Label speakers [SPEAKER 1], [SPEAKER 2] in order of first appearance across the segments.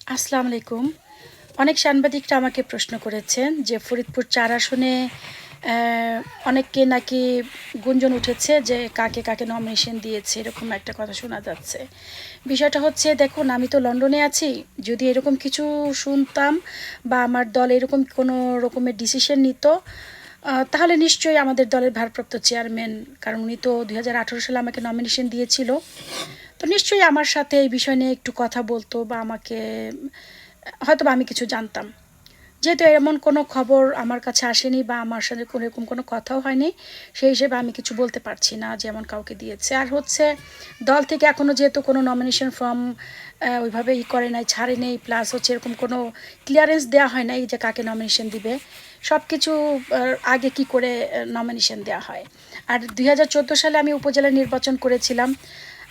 [SPEAKER 1] আসসালামু আলাইকুম। অনেক সাংবাদিকরা আমাকে প্রশ্ন করেছেন যে ফরিদপুর ৪ আসনে অ্যা অনেককে নাকি গুঞ্জন উঠেছে যে কাকে নমিনেশন দিয়েছে, এরকম একটা কথা শোনা যাচ্ছে। বিষয়টা হচ্ছে, দেখুন, আমি তো লন্ডনে আছি। যদি এরকম কিছু শুনতাম বা আমার দল এরকম কোনো রকমের ডিসিশন নিত, তাহলে নিশ্চয়ই আমাদের দলের ভারপ্রাপ্ত চেয়ারম্যান, কারণ উনি তো ২০১৮ সালে আমাকে নমিনেশন দিয়েছিল, তো নিশ্চয়ই আমার সাথে এই বিষয় নিয়ে একটু কথা বলতো বা আমাকে হয়তোবা আমি কিছু জানতাম। যেহেতু এমন কোনো খবর আমার কাছে আসেনি বা আমার সাথে কোনো এরকম কোনো কথাও হয়নি, সেই হিসেবে আমি কিছু বলতে পারছি না যে এমন কাউকে দিয়েছে। আর হচ্ছে, দল থেকে এখনও যেহেতু কোনো নমিনেশন ফর্ম ওইভাবে করে নাই, ছাড়ে নেই, প্লাস হচ্ছে এরকম কোনো ক্লিয়ারেন্স দেওয়া হয় নাই যে কাকে নমিনেশন দিবে। সব কিছু আগে কি করে নমিনেশন দেওয়া হয়। আর ২০১৪ সালে আমি উপজেলা নির্বাচন করেছিলাম।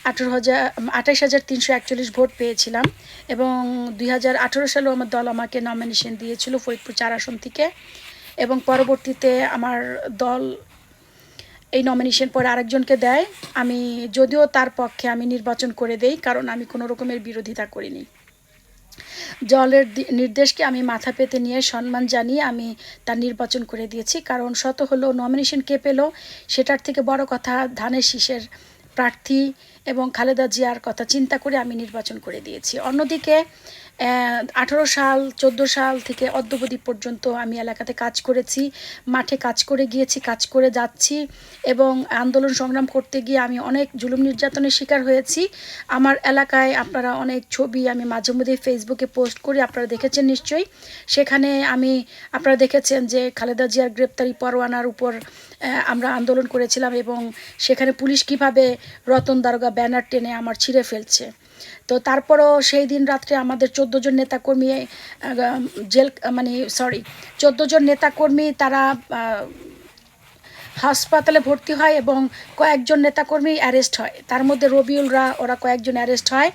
[SPEAKER 1] ২৮,৩৪১ ভোট পেয়েছিলাম এবং ২০১৮ সালেও আমার দল আমাকে নমিনেশন দিয়েছিল ফরিদপুর ৪ আসন থেকে, এবং পরবর্তীতে আমার দল এই নমিনেশন পরে আরেকজনকে দেয়। আমি যদিও তার পক্ষে আমি নির্বাচন করে দেই, কারণ আমি কোনো রকমের বিরোধিতা করিনি। দলের নির্দেশকে আমি মাথা পেতে নিয়ে সম্মান জানিয়ে আমি তার নির্বাচন করে দিয়েছি, কারণ শত হলো নমিনেশন কে পেল সেটার থেকে বড় কথা ধানের শীষের প্রার্থী এবং খালেদা জিয়ার কথা চিন্তা করে আমি নির্বাচন করে দিয়েছি। অন্যদিকে 18 সাল 14 সাল থেকে অদ্যাবধি পর্যন্ত আমি এলাকাতে কাজ করেছি, মাঠে কাজ করে গিয়েছি, কাজ করে যাচ্ছি, এবং আন্দোলন সংগ্রাম করতে গিয়ে আমি অনেক জুলুম নির্যাতনের শিকার হয়েছি। আমার এলাকায় আপনারা অনেক ছবি আমি মাঝে মধ্যে ফেসবুকে পোস্ট করি, আপনারা দেখেছেন নিশ্চয়ই। সেখানে আপনারা দেখেছেন যে খালেদা জিয়ার গ্রেপ্তারি পরোয়ানার উপর আমরা আন্দোলন করেছিলাম, এবং সেখানে পুলিশ কিভাবে রতন দারোগা ব্যানার টেনে আমার ছিঁড়ে ফেলছে। তো তারপরও সেই দিন রাত্রে আমাদের 14 জন নেতাকর্মী জেল, মানে সরি, 14 জন নেতাকর্মী তারা হাসপাতালে ভর্তি হয় এবং কয়েকজন নেতাকর্মী অ্যারেস্ট হয়। তার মধ্যে রবিউলরা, ওরা কয়েকজন অ্যারেস্ট হয়,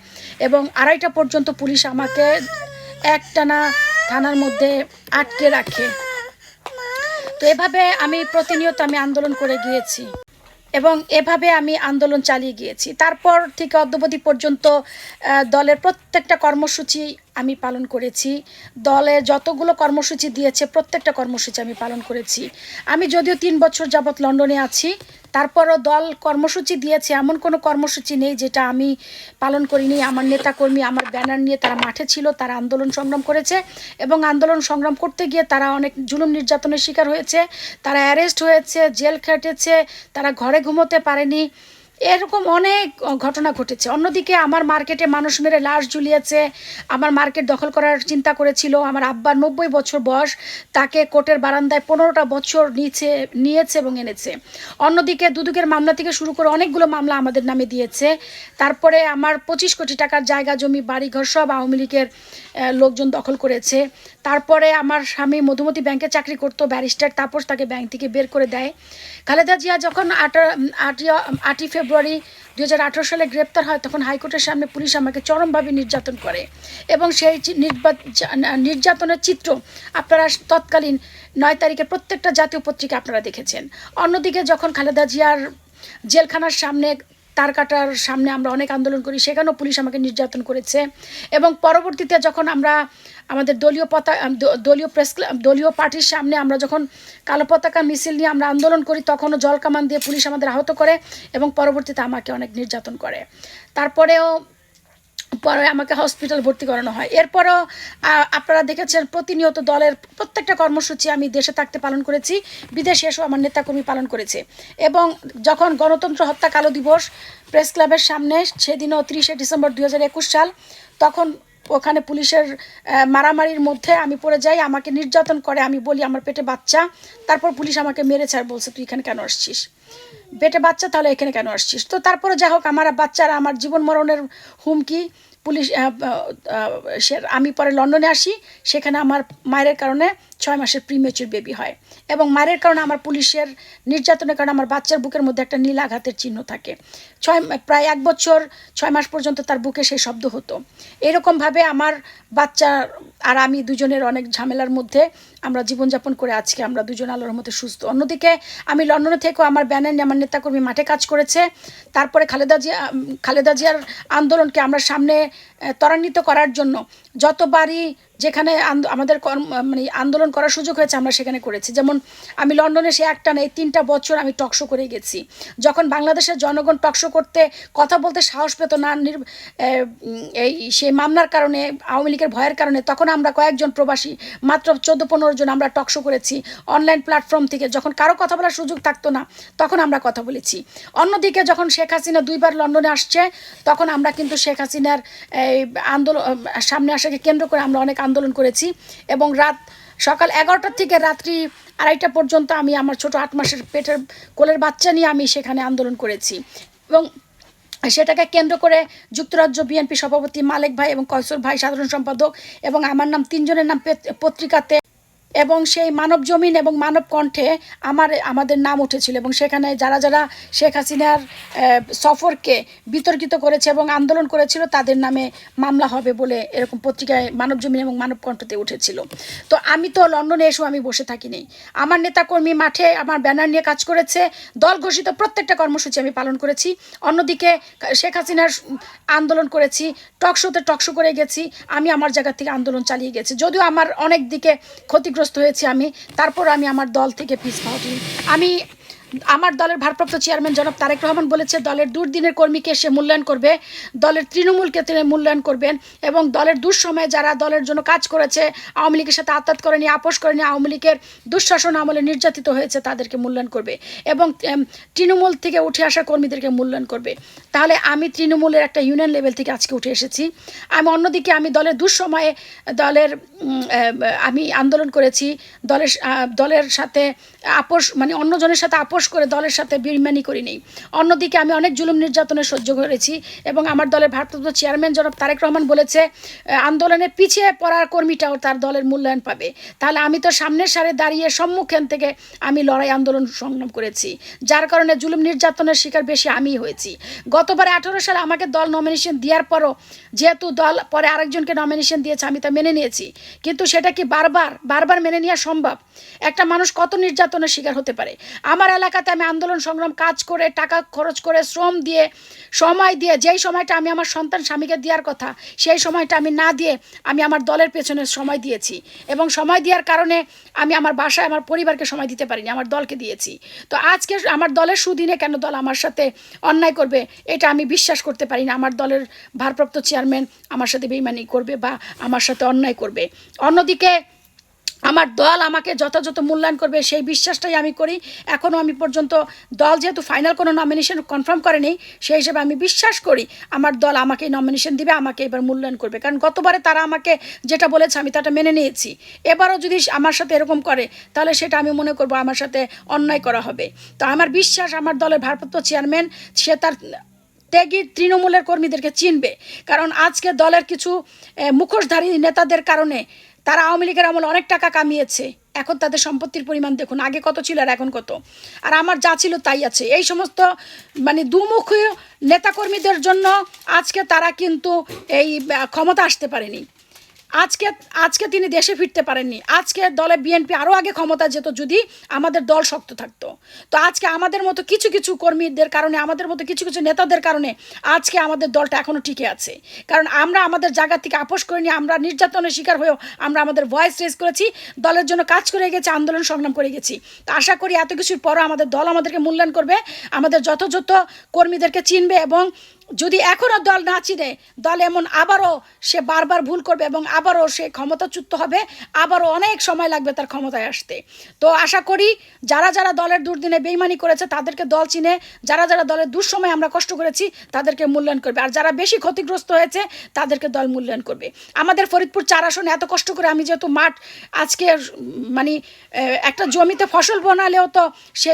[SPEAKER 1] এবং 2:30 পর্যন্ত পুলিশ আমাকে একটানা থানার মধ্যে আটকে রাখে। তো এভাবে আমি প্রতিনিয়ত আন্দোলন করে গিয়েছি, এবং এভাবে আমি আন্দোলন চালিয়ে গিয়েছি। তারপর থেকে অদ্যাবধি পর্যন্ত দলের প্রত্যেকটা কর্মসূচি আমি পালন করেছি। দলে যতগুলো কর্মসূচি দিয়েছে প্রত্যেকটা কর্মসূচি আমি পালন করেছি। আমি যদিও 3 বছর যাবৎ লন্ডনে আছি, তারপরও দল কর্মসূচি দিয়েছে, এমন কোনো কর্মসূচি নেই যেটা আমি পালন করিনি। আমার নেতাকর্মী আমার ব্যানার নিয়ে তারা মাঠে ছিল, তারা আন্দোলন সংগ্রাম করেছে, এবং আন্দোলন সংগ্রাম করতে গিয়ে তারা অনেক জুলুম নির্যাতনের শিকার হয়েছে, তারা অ্যারেস্ট হয়েছে, জেল খেটেছে, তারা ঘরে ঘুমোতে পারেনি। এরকম অনেক ঘটনা ঘটেছে। অন্যদিকে আমার মার্কেটে মানুষ মেরে লাশ ঝুলিয়েছে, আমার মার্কেট দখল করার চিন্তা করেছিল। আমার আব্বার 90 বছর বয়স, তাকে কোর্টের বারান্দায় 15টা বছর নিয়েছে এবং এনেছে। অন্যদিকে দুদকের মামলা থেকে শুরু করে অনেকগুলো মামলা আমাদের নামে দিয়েছে। তারপরে আমার 25 কোটি টাকার জায়গা জমি বাড়িঘর সব আওয়ামী লীগের লোকজন দখল করেছে। তারপরে আমার স্বামী মধুমতি ব্যাংকে চাকরি করতো, ব্যারিস্টার তাপস, তাকে ব্যাংক থেকে বের করে দেয়। খালেদা জিয়া যখন 8ই ফেব্রুয়ারি 2018 সালে গ্রেপ্তার হয়, তখন হাইকোর্টের সামনে পুলিশ আমাকে চরমভাবে নির্যাতন করে, এবং সেই নির্যাতনের চিত্র আপনারা তৎকালীন 9 তারিখে প্রত্যেকটা জাতীয় পত্রিকা আপনারা দেখেছেন। অন্যদিকে যখন খালেদা জিয়ার জেলখানার সামনে, তার কাটার সামনে আমরা অনেক আন্দোলন করি, সেখানেও পুলিশ আমাকে নির্যাতন করেছে। এবং পরবর্তীতে যখন আমরা আমাদের দলীয় পার্টির সামনে আমরা যখন কালো পতাকা মিছিল নিয়ে আমরা আন্দোলন করি, তখনও জলকামান দিয়ে পুলিশ আমাদের আহত করে, এবং পরবর্তীতে আমাকে অনেক নির্যাতন করে। তারপরেও পরে আমাকে হসপিটাল ভর্তি করানো হয়। এরপরও আপনারা দেখেছেন প্রতিনিয়ত দলের প্রত্যেকটা কর্মসূচি আমি দেশে থাকতে পালন করেছি, বিদেশে এসেও আমার নেতাকর্মী পালন করেছে। এবং যখন গণতন্ত্র হত্যা কালো দিবস প্রেস ক্লাবের সামনে, সেদিনও 30শে ডিসেম্বর 2021 সাল, তখন ওখানে পুলিশের মারামারির মধ্যে আমি পড়ে যাই, আমাকে নির্যাতন করে। আমি বলি আমার পেটে বাচ্চা, তারপর পুলিশ আমাকে মেরেছে আর বলছে তুই এখানে কেন আসছিস, পেটে বাচ্চা, তাহলে এখানে কেন আসছিস। তো তারপরে যাই হোক, আমার বাচ্চারা, আমার জীবন মরণের হুমকি পুলিশ। আমি পরে লন্ডনে আসি, সেখানে আমার মায়ের কারণে 6 মাসের প্রিমেচুর বেবি হয় এবং মারের কারণে আমার পুলিশের নির্যাতনের কারণে আমার বাচ্চার বুকের মধ্যে একটা নীল আঘাতের চিহ্ন থাকে। প্রায় 1 বছর 6 মাস পর্যন্ত তার বুকে সেই শব্দ হতো। এরকমভাবে আমার বাচ্চা আর আমি দুজনের অনেক ঝামেলার মধ্যে আমরা জীবনযাপন করে আজকে আমরা দুজন আল্লাহর রহমতে সুস্থ। অন্যদিকে আমি লন্ডনে থেকেও আমার ব্যানার নিয়ে আমার নেতাকর্মী মাঠে কাজ করেছে। তারপরে খালেদা জিয়ার আন্দোলনকে আমরা সামনে ত্বরান্বিত করার জন্য যতবারই যেখানে আমাদের মানে আন্দোলন করার সুযোগ হয়েছে আমরা সেখানে করেছি। যেমন আমি লন্ডনে সে একটা না 3টা বছর আমি টকশো করে গেছি। যখন বাংলাদেশের জনগণ টকশো করতে কথা বলতে সাহস পেত না সেই মামলার কারণে, আওয়ামী লীগের ভয়ের কারণে, তখন আমরা কয়েকজন প্রবাসী মাত্র 14-15 জন আমরা টকশো করেছি অনলাইন প্ল্যাটফর্ম থেকে। যখন কারো কথা বলার সুযোগ থাকতো না তখন আমরা কথা বলেছি। অন্যদিকে যখন শেখ হাসিনা 2বার লন্ডনে আসছে তখন আমরা কিন্তু শেখ হাসিনার আন্দোলন সামনে আসাকে কেন্দ্র করে আমরা অনেক আন্দোলন করেছি এবং সকাল 11টা থেকে রাত্রি 2:30 পর্যন্ত আমি আমার ছোট 8 মাসের পেটের কোলের বাচ্চা নিয়ে আমি সেখানে আন্দোলন করেছি এবং সেটাকে কেন্দ্র করে যুক্তরাজ্য বিএনপি সভাপতি মালেক ভাই এবং কয়সর ভাই সাধারণ সম্পাদক এবং আমার নাম 3 জনের নাম পত্রিকাতে এবং সেই মানব জমিন এবং মানব কণ্ঠে আমাদের নাম উঠেছিল এবং সেখানে যারা যারা শেখ হাসিনার সফরকে বিতর্কিত করেছে এবং আন্দোলন করেছিল তাদের নামে মামলা হবে বলে এরকম পত্রিকায় মানব জমিন এবং মানব কণ্ঠতে উঠেছিল। তো আমি তো লন্ডনে এসেও আমি বসে থাকিনি। আমার নেতাকর্মী মাঠে আমার ব্যানার নিয়ে কাজ করেছে, দল ঘোষিত প্রত্যেকটা কর্মসূচি আমি পালন করেছি। অন্যদিকে শেখ হাসিনার আন্দোলন করেছি, টকশো করে গেছি, আমি আমার জায়গা থেকে আন্দোলন চালিয়ে গেছি। যদিও আমার অনেক দিকে ক্ষতিগ্রস্ত হয়েছি আমি, তারপর আমি আমার দল থেকে পিছপা হইনি। আমার দলের ভারপ্রাপ্ত চেয়ারম্যান জনাব তারেক রহমান বলেছে দলের দুর্দিনের কর্মীকে সে মূল্যায়ন করবে, দলের তৃণমূলকে তিনি মূল্যায়ন করবেন এবং দলের দুঃসময়ে যারা দলের জন্য কাজ করেছে, আওয়ামী লীগের সাথে আত্মাত করেনি, আপোষ করেনি, আওয়ামী লীগের দুঃশাসন আমলে নির্যাতিত হয়েছে তাদেরকে মূল্যায়ন করবে এবং তৃণমূল থেকে উঠে আসা কর্মীদেরকে মূল্যায়ন করবে। তাহলে আমি তৃণমূলের একটা ইউনিয়ন লেভেল থেকে আজকে উঠে এসেছি। অন্যদিকে আমি দলের দুঃসময়ে আমি আন্দোলন করেছি, দলের সাথে আপোষ মানে অন্যজনের সাথে আপোষ করে দলের সাথে বেইমানি করিনি। অন্যদিকে আমি অনেক জুলুম নির্যাতনের সহ্য করেছি এবং আমার দলের ভারপ্রাপ্ত চেয়ারম্যান জনাব তারেক রহমান বলেছে আন্দোলনে পিছিয়ে পড়ার কর্মীটাও তার দলের মূল্যায়ন পাবে। তাহলে আমি তো সামনের সারে দাঁড়িয়ে সম্মুখেন থেকে আমি লড়াই আন্দোলন সংগ্রাম করেছি, যার কারণে জুলুম নির্যাতনের শিকার বেশি আমিই হয়েছি। গতবারে 18 সালে আমাকে দল নমিনেশন দেওয়ার পরও যেহেতু দল পরে আরেকজনকে নমিনেশন দিয়েছে আমি তা মেনে নিয়েছি, কিন্তু সেটা কি বারবার মেনে নেওয়া সম্ভব? একটা মানুষ কত নির্যাতনের শিকার হতে পারে? আমার এলাকাতে আমি আন্দোলন সংগ্রাম কাজ করে টাকা খরচ করে শ্রম দিয়ে সময় দিয়ে যেই সময়টা আমি আমার সন্তান স্বামীকে দেওয়ার কথা সেই সময়টা আমি না দিয়ে আমি আমার দলের পেছনে সময় দিয়েছি এবং সময় দেওয়ার কারণে আমি আমার বাসায় আমার পরিবারকে সময় দিতে পারিনি, আমার দলকে দিয়েছি। তো আজকে আমার দলের সুদিনে কেন দল আমার সাথে অন্যায় করবে এটা আমি বিশ্বাস করতে পারি না। আমার দলের ভারপ্রাপ্ত চেয়ারম্যান আমার সাথে বেইমানি করবে বা আমার সাথে অন্যায় করবে। অন্যদিকে আমার দল আমাকে যথাযথ মূল্যায়ন করবে সেই বিশ্বাসটাই আমি করি। এখনও আমি পর্যন্ত দল যেহেতু ফাইনাল কোনো নমিনেশন কনফার্ম করেনি সেই হিসেবে আমি বিশ্বাস করি আমার দল আমাকেই নমিনেশন দিবে, আমাকে এবার মূল্যায়ন করবে। কারণ গতবারে তারা আমাকে যেটা বলেছে আমি তাটা মেনে নিয়েছি। এবারও যদি আমার সাথে এরকম করে তাহলে সেটা আমি মনে করব আমার সাথে অন্যায় করা হবে। তো আমার বিশ্বাস আমার দলের ভারপ্রাপ্ত চেয়ারম্যান সে তার ত্যাগী তৃণমূলের কর্মীদেরকে চিনবে। কারণ আজকে দলের কিছু মুখোশধারী নেতাদের কারণে তারা আওয়ামী লীগের আমলে অনেক টাকা কামিয়েছে, এখন তাদের সম্পত্তির পরিমাণ দেখুন, আগে কত ছিল আর এখন কত, আর আমার যা ছিল তাই আছে। এই সমস্ত মানে দুমুখী নেতাকর্মীদের জন্য আজকে তারা কিন্তু এই ক্ষমতা আসতে পারেনি। আজকে তিনি দেশে ফিরতে পারেননি। আজকে দলে বিএনপি আরও আগে ক্ষমতা যেত যদি আমাদের দল শক্ত থাকতো। তো আজকে আমাদের মতো কিছু কিছু কর্মীদের কারণে, আমাদের মতো কিছু কিছু নেতাদের কারণে আজকে আমাদের দলটা এখনও টিকে আছে। কারণ আমরা আমাদের জায়গা থেকে আপোষ করিনি, আমরা নির্যাতনের শিকার হয়েও আমরা আমাদের ভয়েস রেজ করেছি, দলের জন্য কাজ করে গেছি, আন্দোলন সংগ্রাম করে গেছি। তো আশা করি এত কিছুর পরও আমাদের দল আমাদেরকে মূল্যায়ন করবে, আমাদের যথাযথ কর্মীদেরকে চিনবে এবং যদি এখনও দল না চিনে দল এমন আবারও সে বারবার ভুল করবে এবং আবারও সে ক্ষমতাচ্যুত হবে, আবারও অনেক সময় লাগবে তার ক্ষমতায় আসতে। তো আশা করি যারা যারা দলের দুর্দিনে বেইমানি করেছে তাদেরকে দল চিনে, যারা যারা দলের দুঃসময় আমরা কষ্ট করেছি তাদেরকে মূল্যায়ন করবে, আর যারা বেশি ক্ষতিগ্রস্ত হয়েছে তাদেরকে দল মূল্যায়ন করবে। আমাদের ফরিদপুর 4 আসনে এত কষ্ট করে আমি যেহেতু মাঠ আজকে মানে একটা জমিতে ফসল বোনালেও তো সে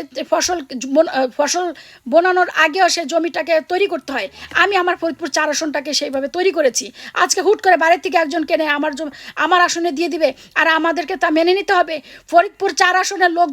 [SPEAKER 1] ফসল বোনানোর আগেও সে জমিটাকে তৈরি করতে হয়, আমি আমার ফরিদপুর 4 আসনটাকে সেইভাবে তৈরি করেছি। আজকে হুট করে বাইরে থেকে একজন কেনে আমার আসনে দিয়ে দিবে আর আমাদেরকে তা মেনে নিতে হবে? ফরিদপুর 4 আসনের লোক